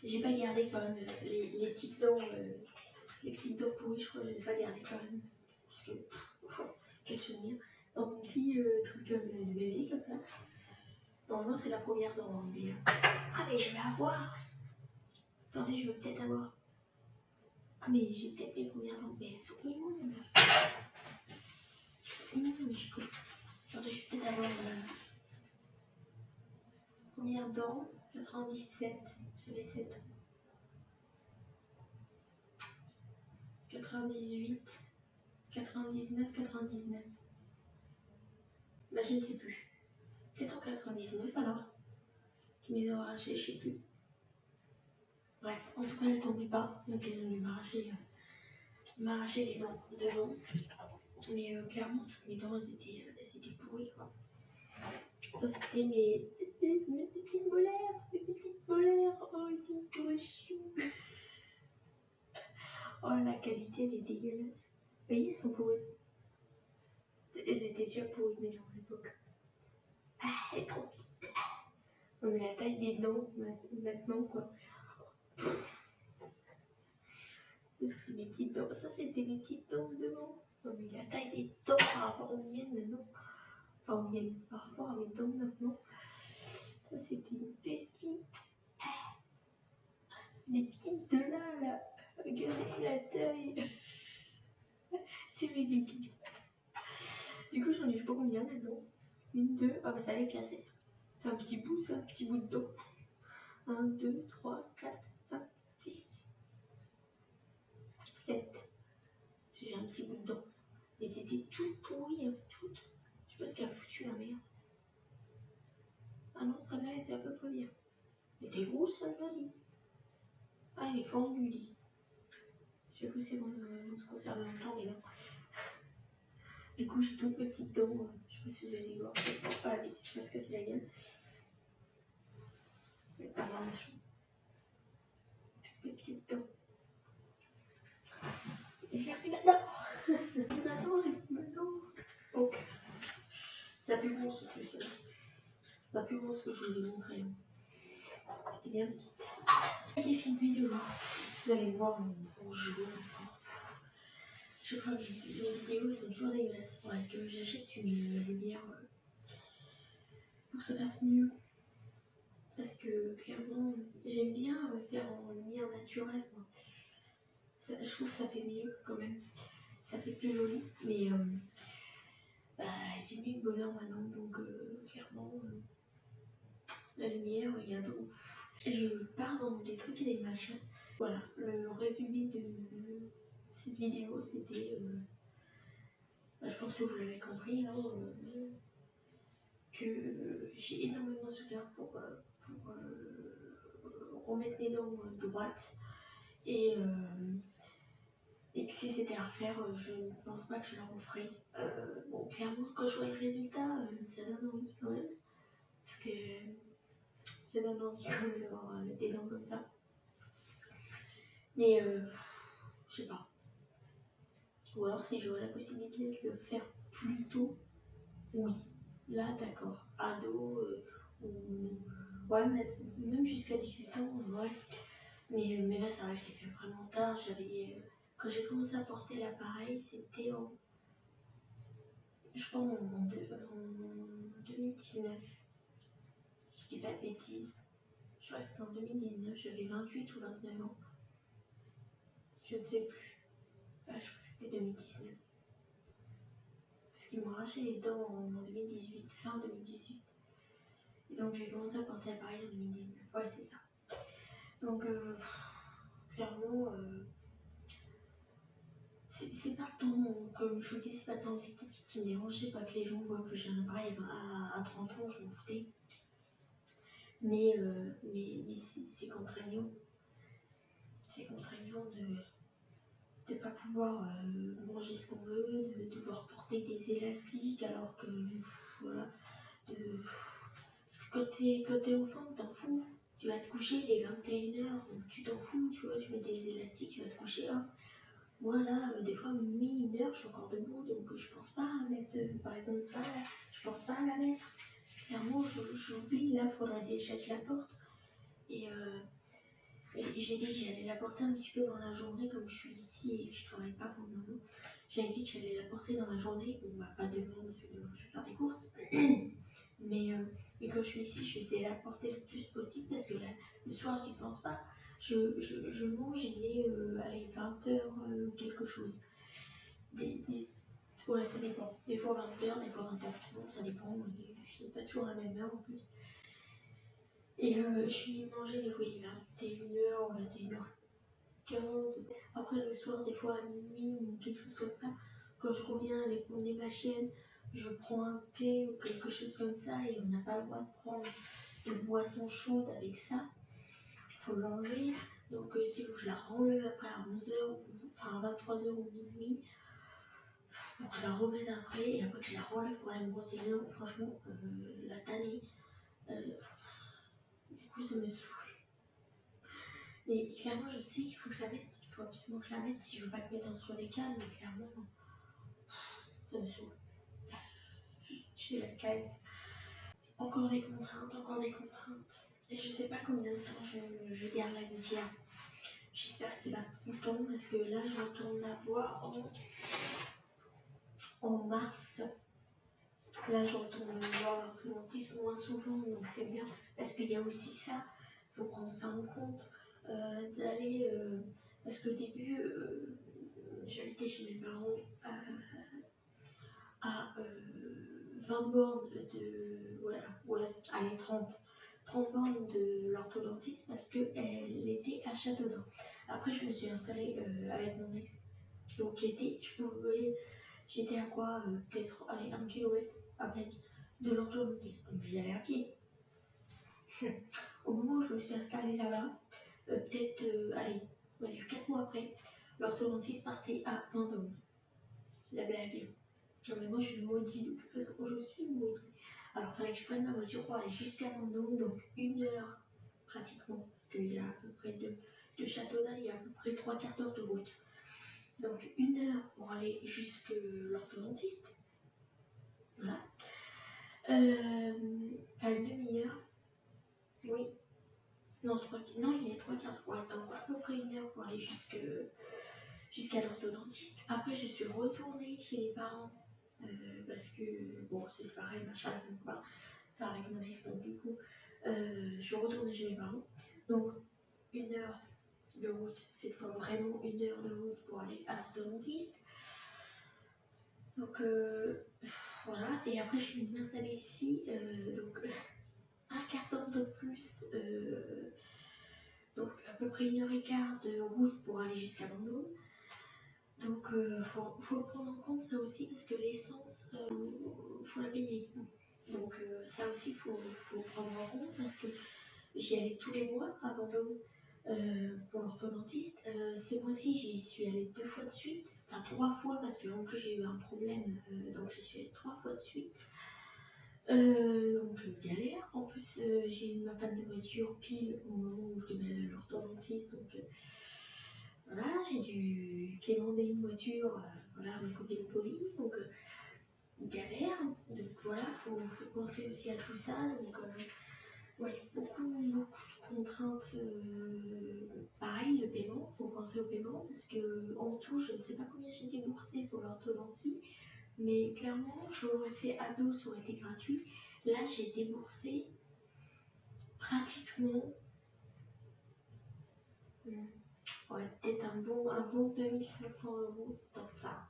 j'ai pas gardé quand même les petites dents. Les petites dents pourries, je crois que je les ai pas gardées quand même. Parce que, quel souvenir. Dans mon petit truc de bébé, comme ça. Normalement, c'est la première dent enlevée. Ah, mais je vais avoir. Attendez, je vais peut-être avoir. Ah, mais j'ai peut-être mes premières dents. Mais elles sont immondes. Immondes, je trouve. Attendez, je vais peut-être avoir première dent, 97. J'avais 7 ans. 98, 99, 99. Bah, je ne sais plus. C'est en 99 alors. Qui les ont arrachés, je sais plus. Bref, en tout cas, elles ne tombaient pas. Donc, ils ont dû m'arracher les dents devant. Mais clairement, toutes mes dents, elles étaient pourries, quoi. Ça, c'était mes petites molaires. Mes petites molaires. Oh, ils sont trop choux. Oh, la qualité, elle est dégueulasse. Vous voyez, elles sont pourries. Elles étaient déjà pourries, mes dents, à l'époque. Ah, elle est trop petite. On est la taille des dents, maintenant, quoi. C'est mes petites dents. Ça, c'était mes petites dents devant. Non, mais la taille des dents par rapport aux miennes maintenant. Enfin, aux miennes, par rapport à mes dents maintenant. Ça, c'était une petite. Les petites de là. Regardez la taille. C'est ridicule. Du coup, j'en ai je sais pas combien maintenant. Une, deux. Ah, bah, ça allait casser. C'est un petit bout, ça, un petit bout de dent. 1, 2, 3, 4, 5, 6, 7. J'ai un petit bout de dent. Et c'était tout pourri, hein, tout. Je sais pas ce qu'elle a foutu la merde. Ah non, celle-là, elle était à peu près bien. Elle était grosse, celle-là, dis. Ah, elle est fendue, dis. Je sais pas si on se conserve longtemps, mais non. Du coup, j'ai toutes mes petites dents. Je sais pas si vous allez voir. Ah, allez, je vais se casser la gueule. Mais pas mal, toutes mes petites dents. Et j'ai perdu maintenant. Maintenant. Donc, la plus grosse, c'est celle-là. La plus grosse que je vous ai montrée. C'était bien petite. J'ai fait une vidéo. Vous allez voir mon jeu. Je crois que les vidéos sont toujours dégueulasses. Faudrait que j'achète une lumière pour que ça passe mieux. Parce que clairement, j'aime bien faire en lumière naturelle. Je trouve que ça fait mieux quand même. Ça fait plus joli. Mais il fait mieux de bonheur maintenant. Donc clairement, la lumière, il y a de ouf. Je pars dans des trucs et des machins. Voilà, le résumé de cette vidéo, c'était, je pense que vous l'avez compris, hein, que j'ai énormément souffert pour remettre les dents droites et que si c'était à refaire, je ne pense pas que je la referai. Bon, clairement, quand je vois le résultat, ça donne envie quand même, parce que ça donne envie quand même d'avoir des dents comme ça. Mais je sais pas. Ou alors si j'aurais la possibilité de le faire plus tôt, oui. Là, d'accord. Ado, ou... ouais, même jusqu'à 18 ans, ouais. Mais là, ça arrive, c'est fait vraiment tard. Quand j'ai commencé à porter l'appareil, c'était en je pense en 2019, si je dis pas de bêtises, je crois que c'était en 2019, j'avais 28 ou 29 ans, je ne sais plus, je crois que c'était 2019, parce qu'ils m'ont arraché les dents en 2018, fin 2018, et donc j'ai commencé à porter l'appareil en 2019, ouais c'est ça. Donc clairement, c'est pas tant, comme je vous dis, c'est pas tant l'esthétique qui me dérangeait, pas que les gens voient que j'ai un appareil à 30 ans, je m'en foutais. Mais c'est contraignant. C'est contraignant de pas pouvoir manger ce qu'on veut, de devoir porter des élastiques alors que, voilà, de, quand t'es enfant, t'en fous. Tu vas te coucher, il est 21h, donc tu t'en fous, tu vois, tu mets des élastiques, tu vas te coucher, hein. Moi là, des fois, minuit, 1h, je suis encore debout, donc je pense pas à mettre, par exemple, ça, je pense pas à la mettre. Clairement, j'oublie, là, faudrait déjà que je la porte. Et, j'ai dit que j'allais la porter un petit peu dans la journée, comme je suis ici et que je travaille pas pour le moment. J'avais dit que j'allais la porter dans la journée, bon bah pas demain, parce que demain je vais faire des courses. Mais quand je suis ici, je vais essayer de la porter le plus possible, parce que là, le soir, j'y pense pas. Je mange, il est, allez, 20h ou quelque chose. Ouais, ça dépend. Des fois 20h, des fois 20h30, ça dépend. C'est pas toujours à la même heure en plus. Et je suis mangée des fois il est 21h ou 21h15. Après le soir, des fois à minuit ou quelque chose comme ça. Quand je reviens avec mon nez ma chienne, je prends un thé ou quelque chose comme ça et on n'a pas le droit de prendre de boisson chaude avec ça. Il faut l'enlever. Donc s'il faut que je la renlève après à 11h, enfin à 23h ou minuit. Donc je la remets après et après que je la relève pour aller me brosser les dents. Franchement, la tannée, du coup ça me saoule. Mais clairement, je sais qu'il faut que je la mette, il faut absolument que je la mette si je veux pas que mes dents soient décalées, mais clairement, ça me saoule. Je la cale. Encore des contraintes, encore des contraintes. Et je sais pas combien de temps je garde la gouttière. J'espère que c'est pas tout le temps parce que là, je retourne la voir en mars. Là, je retourne voir l'orthodontiste moins souvent, donc c'est bien. Parce qu'il y a aussi ça, il faut prendre ça en compte. D'aller. Parce qu'au début, j'habitais chez mes parents à 20 bornes de. Ouais, allez, 30 bornes de l'orthodontiste parce qu'elle était à Châteaudun. Après, je me suis installée avec mon ex. Donc, j'étais à quoi peut-être, allez, 1 km à peine de l'orthodontiste. Donc, j'y allais à pied. Au moment où je me suis installée là-bas, peut-être, allez, on va dire 4 mois après, l'orthodontiste partait à Vendôme. La blague. Non, mais moi, je suis maudite, de toute façon, je suis maudite. Alors, il fallait que je prenne ma voiture pour aller jusqu'à Vendôme, donc 1 heure pratiquement, parce qu'il y a à peu près de Châteaudun, il y a à peu près 3 quarts d'heure de route. Donc 1 heure pour aller jusque l'orthodontiste. Voilà. Enfin, une demi-heure. Oui. Non, non, il y a 3 quarts. Ouais, donc à peu près 1 heure pour aller jusqu'à l'orthodontiste. Après, je suis retournée chez les parents. Parce que, bon, c'est pareil, machin, donc voilà. Enfin, avec mon ex, donc du coup, je suis retournée chez mes parents. Donc, 1 heure de route, cette fois vraiment 1 heure de route pour aller à l'orthodontiste. Donc, voilà. Et après, je suis venue m'installer ici. Donc, 1 quart d'heure de plus. Donc, à peu près 1 heure et quart de route pour aller jusqu'à Vendôme. Donc, faut le prendre en compte ça aussi parce que l'essence, faut la payer. Donc, ça aussi, faut le prendre en compte parce que j'y allais tous les mois à Vendôme pour l'orthodontiste. Ce mois-ci, j'y suis allée 2 fois de suite, enfin 3 fois parce que en plus j'ai eu un problème, donc j'y suis allée 3 fois de suite. Donc galère. En plus, j'ai eu ma panne de voiture pile au moment où je devais aller à l'orthodontiste. Donc voilà, j'ai dû quémander une voiture, voilà, ma copine Polly. Donc galère. Donc voilà, faut penser aussi à tout ça. Donc ouais, beaucoup de contraintes. Pareil, le paiement, faut penser au paiement parce que en tout, je ne sais pas combien j'ai déboursé pour l'orthodontie, Mais clairement, je l'aurais fait ado, ça aurait été gratuit. Là, j'ai déboursé pratiquement, ouais, peut-être un bon 2 500 € dans ça.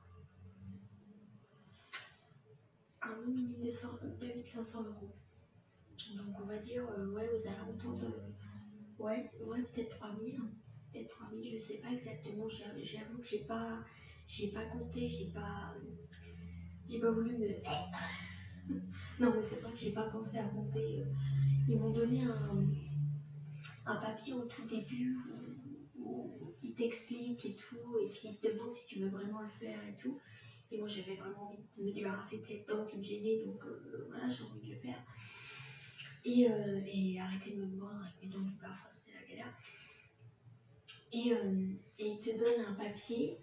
Un bon 2 500 €. Donc on va dire, ouais, aux alentours de, ouais, peut-être 3 000. Peut-être 3 000, je sais pas exactement. J'avoue que j'ai pas compté, j'ai pas voulu me. Non, mais c'est vrai que j'ai pas pensé à compter. Ils m'ont donné un papier au tout début où ils t'expliquent et tout, et puis ils te demandent si tu veux vraiment le faire et tout. Et moi j'avais vraiment envie de me débarrasser de cette dent qui me gênait, donc voilà, j'ai envie de le faire. Et arrêter de me mordre avec mes dents du bas, enfin, c'était la galère. Et ils te donnent un papier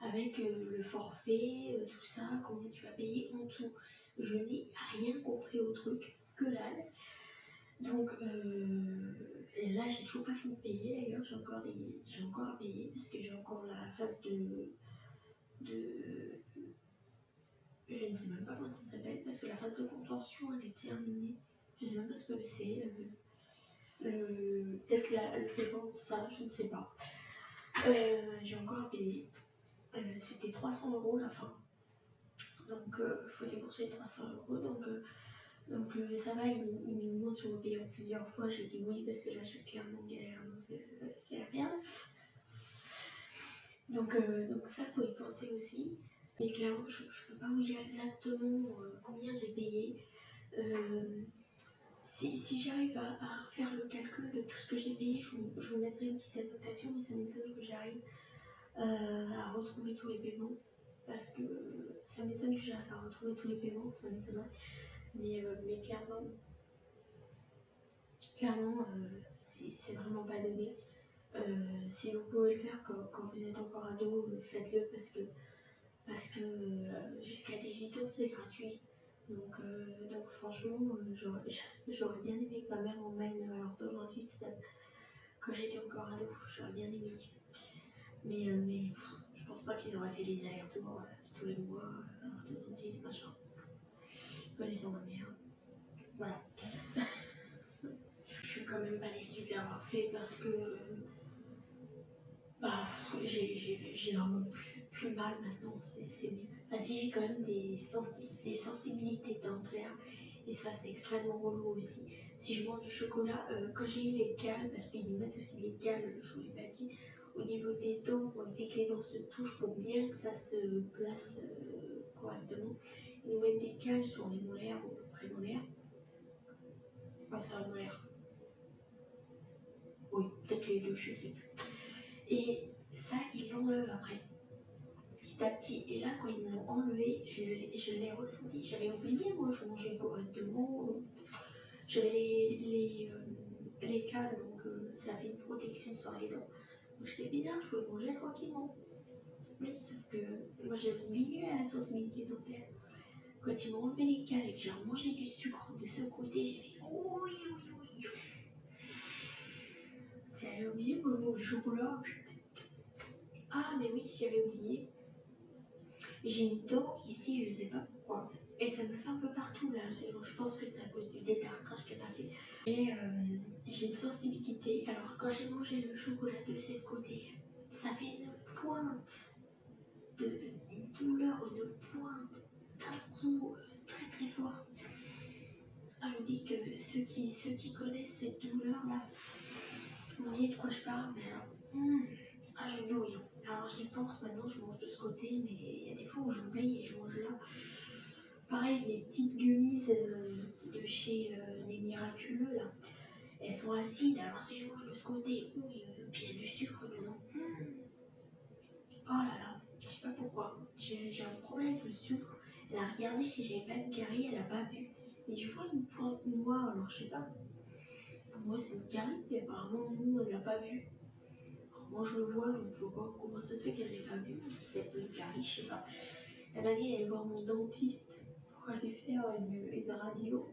avec le forfait, tout ça, combien tu vas payer en tout. Je n'ai rien compris au truc, que dalle. Donc et là, j'ai toujours pas fini de payer d'ailleurs, j'ai encore à payer parce que j'ai encore la phase de. Je ne sais même pas comment ça s'appelle parce que la phase de contention elle est terminée. Je ne sais même pas ce que c'est. Peut-être le paiement de ça, je ne sais pas. J'ai encore à payer. C'était 300 € la fin. Donc il faut débourser 300 €. Donc ça va, ils me demandent si on veut payer en plusieurs fois. J'ai dit oui parce que là je suis clairement galère, donc c'est la merde. Donc ça faut y penser aussi. Mais clairement je peux pas vous dire exactement combien j'ai payé. Si j'arrive à refaire le calcul de tout ce que j'ai payé, je vous mettrai une petite annotation, mais ça m'étonne que j'arrive à retrouver tous les paiements. Parce que ça m'étonne que j'arrive à retrouver tous les paiements, ça m'étonnerait. Mais clairement c'est vraiment pas donné. Si vous pouvez le faire quand vous êtes encore ado, faites-le parce que jusqu'à 18 ans c'est gratuit. Donc franchement, j'aurais bien aimé que ma mère m'emmène à l'orthodontiste quand j'étais encore ado, j'aurais bien aimé. Mais je pense pas qu'ils auraient fait les allers-retours tous les mois, orthodontiste, machin. Connaissant ma mère. Voilà. Je suis quand même pas déçue de l'avoir fait parce que bah, j'ai vraiment plus mal maintenant, c'est mieux. Ah si, j'ai quand même des sensibilités dentaires et ça c'est extrêmement relou aussi. Si je mange du chocolat, quand j'ai eu les cales, parce qu'ils nous mettent aussi les cales, je vous l'ai pas dit, au niveau des dents, pour éviter que les dents se touchent, pour bien que ça se place correctement, ils nous mettent des cales sur les molaires ou prémolaires. Enfin, sur les molaires. Oui, peut-être les deux, je sais plus. Et ça, ils l'enlèvent après, petit à petit. Et là, quand ils me l'ont enlevé, je l'ai ressenti. J'avais oublié, moi, je mangeais correctement. J'avais les cales, donc ça fait une protection sur les dents. Donc j'étais bien, je pouvais manger tranquillement. Mais sauf que moi, j'avais oublié la sensibilité dentaire. Quand ils m'ont enlevé les cales et que j'ai mangé du sucre de ce côté, j'ai fait oui, oui, oui. J'avais oublié mon chocolat. Ah, mais oui, j'avais oublié. J'ai une dent ici, je sais pas pourquoi. Et ça me fait un peu partout là. Je pense que c'est à cause du détartrage qu'elle a fait. J'ai une sensibilité. Alors quand j'ai mangé le chocolat de ce côté, ça fait une pointe une douleur, une pointe d'un coup très très forte. Ah, je dis que ceux qui connaissent cette douleur là, vous voyez de quoi je parle, mais alors, ah je dis oui. Alors j'y pense maintenant, je mange de ce côté, mais il y a des fois où j'oublie et je mange là. Pareil, les petites gummies de chez les miraculeux là, elles sont acides. Alors si je mange de ce côté, puis il y a du sucre dedans. Oh là là, je sais pas pourquoi. J'ai un problème avec le sucre. Elle a regardé si j'avais pas de carie, elle a pas vu. Et je vois une pointe noire, alors je sais pas. Pour moi c'est une carie, mais apparemment nous elle l'a pas vu. Alors, moi je le vois, donc je vois pas comment ça se fait qu'elle l'ait pas vu. C'est peut-être une carie, je sais pas. Elle m'a dit aller voir mon dentiste pour aller faire une radio.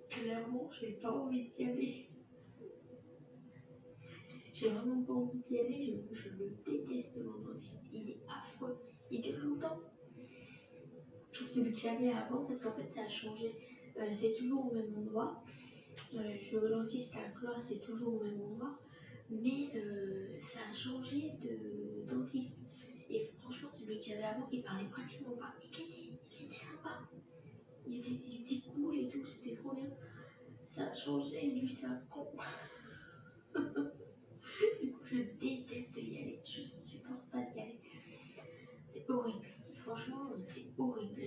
Clairement, j'ai pas envie d'y aller. J'ai vraiment pas envie d'y aller. Je le déteste, mon dentiste. Il est affreux. Il dure longtemps. celui que j'avais avant parce qu'en fait ça a changé. C'est toujours au même endroit. Je vais au dentiste à Clos, c'est toujours au même endroit. Mais ça a changé de dentiste. Et franchement, celui que j'avais avant, il parlait pratiquement pas. Il était sympa. Il était cool et tout, c'était trop bien. Ça a changé, lui c'est un con. Du coup, je déteste y aller. Je supporte pas d'y aller. C'est horrible. Franchement, c'est horrible.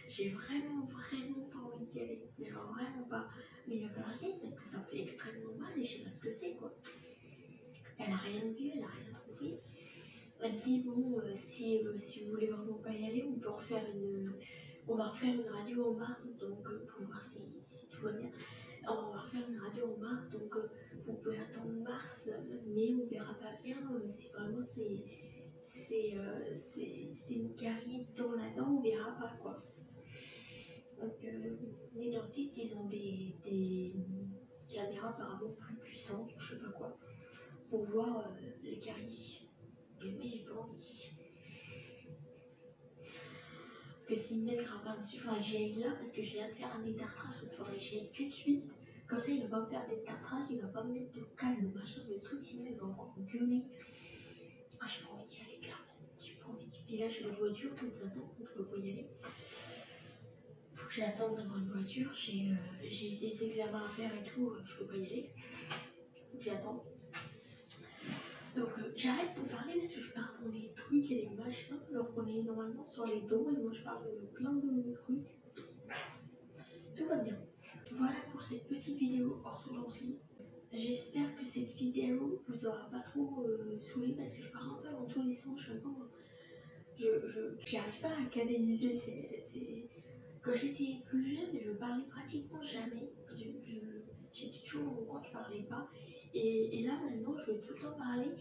J'ai vraiment, vraiment pas envie d'y aller. Genre, vraiment pas. Mais il va falloir y aller parce que ça me fait extrêmement mal et je sais pas ce que c'est, quoi. Elle a rien vu, elle a rien trouvé. Elle dit, bon, si vous voulez vraiment pas y aller, on va refaire une radio en mars, donc pour voir si tout va bien. On va refaire une radio en mars, donc vous pouvez attendre mars, mais on verra pas bien si vraiment c'est une carie dans la dent, on verra pas quoi. Donc les dentistes, ils ont des caméras apparemment plus puissantes, je sais pas quoi, pour voir les caries. Mais moi, j'ai pas envie. Parce que s'il me met le grappin dessus, il faudrait que j'y aille là, parce que je viens de faire un détartrage, il faudrait que j'y aille tout de suite. Comme ça, il va pas me faire des détartrage, il va pas me mettre de calme, machin, le truc, sinon il va encore me gueuler. Ah, j'ai pas envie d'y aller, clairement. J'ai pas envie d'y aller. Puis là, j'ai la voiture, de toute façon, donc je peux pas y aller. Faut que j'attende d'avoir une voiture, j'ai des examens à faire et tout, je peux pas y aller. Faut que j'attende. Donc j'arrête de parler parce que je pars dans les trucs et les machins, alors qu'on est normalement sur les dons et moi je parle de plein de trucs. Tout va bien. Voilà pour cette petite vidéo orthodontie. J'espère que cette vidéo vous aura pas trop saoulé parce que je pars un peu dans tous les sens. J'arrive pas à canaliser. Quand j'étais plus jeune, je parlais pratiquement jamais. J'étais toujours dans mon coin, je parlais pas. Et là maintenant, je veux tout le temps parler.